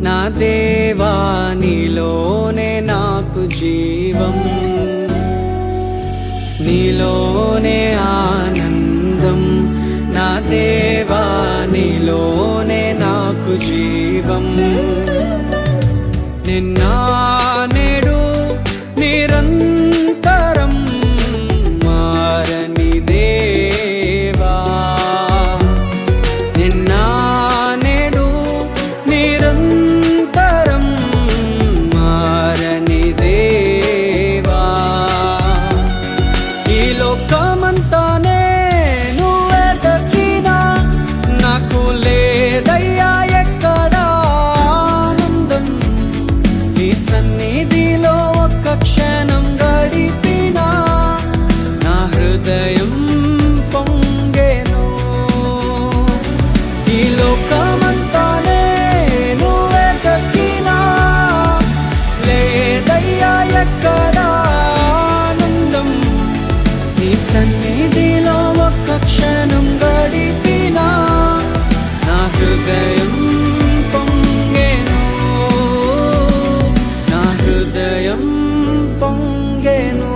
నా దేవా నీలోనే నాకు జీవం, నీలోనే ఆనందం. నా దేవా నీలోనే నాకు జీవం. నిన్న నేడు నిరంతరం మారని దేవా, నిన్న నేడు నిరంతరం మారని దేవా. ఈ లోకమంతానే నువ్వే దక్కినా నాకు లేదయ్యా ఎక్కడా ఆనందం. నీ సన్నిధిలో ఒక్క క్షణం గడిపినా నా హృదయం పొంగెను. ఈ లోకమంతానే నువ్వే దక్కినా లేదయ్యా ఎక్కడా ఆనందం. నీ సన్నిధిలో ఒక్క క్షణం గడిపినా నా హృదయం పొంగెను, నా హృదయం పొంగెను.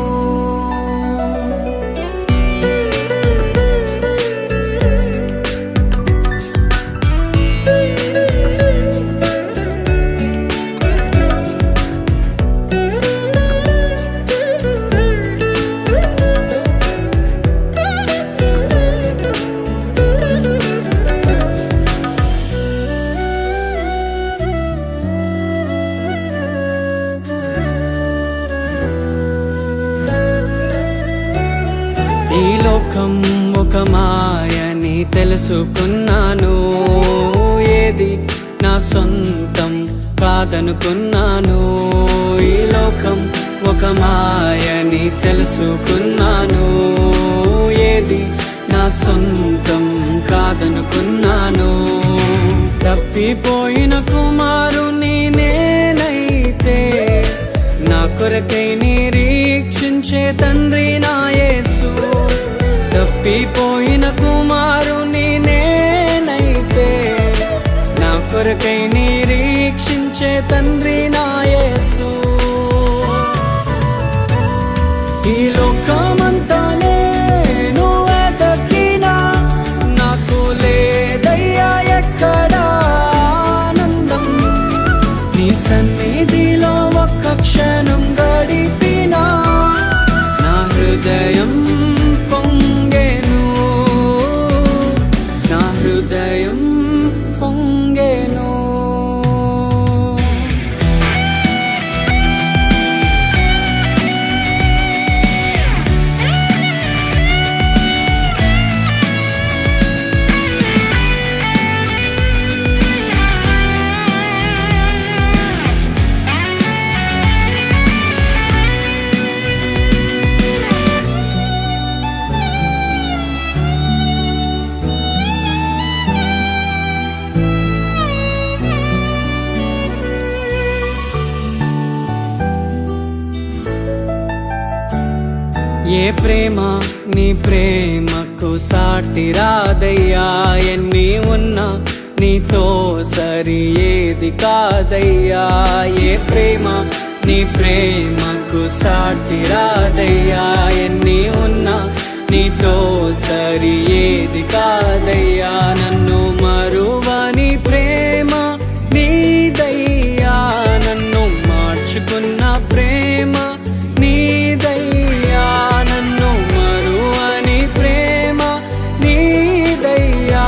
ఈ లోకం ఒక మాయని తెలుసుకున్నాను, ఏది నా సొంతం కాదనుకున్నాను. ఈ లోకం ఒక మాయని తెలుసుకున్నాను, ఏది నా సొంతం కాదనుకున్నాను. తప్పిపోయిన కుమారుని నేనైతే నా కొరకై నిరీక్షించే తండ్రి నా యేసు. తప్పిపోయిన కుమారుని నేనైతే నా కొరకై నిరీక్షించే తండ్రి నా యేసు. ఈ లోకమంతానే నువ్వే దక్కినా నాకు లేదయ్యా ఎక్కడా ఆనందం. నీ సన్నిధిలో ఒక్క క్షణం గడిపినా నా హృదయం పొంగెను, నా హృదయం పొంగెను. ఏ ప్రేమ నీ ప్రేమకు సాటి రాదయ్యా, ఎన్ని ఉన్నా నీతో సరి ఏది కాదయ్యా. ఏ ప్రేమ నీ ప్రేమకు సాటి రాదయ్యా, ఎన్ని ఉన్నా నీతో సరి ఏది కాదయ్యా. నన్ను మరువని ప్రేమ నీదయ్యా, నన్ను మార్చుకున్న ప్రేమ నీదయ్యా. నన్ను మరువని ప్రేమ నీదయ్యా,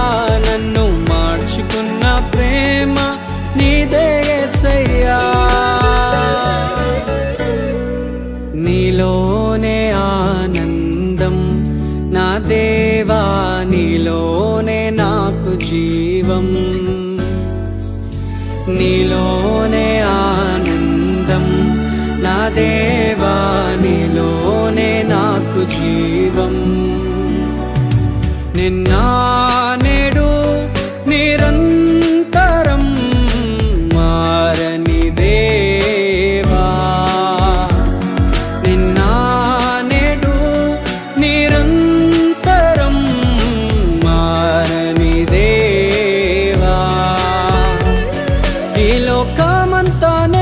నన్ను మార్చుకున్న ప్రేమ నీదే యేసయ్యా. నీలోనే ఆనందం నా దేవా, నీలోనే నాకు జీవం. నీలోనే ఆనందం నా దేవా, నీలోనే నాకు జీవం. నిన్న నేడు నిరంతరం మారని దేవా, నిన్న నేడు నిరంతరం మారని దేవా. ఈ లోకమంతానే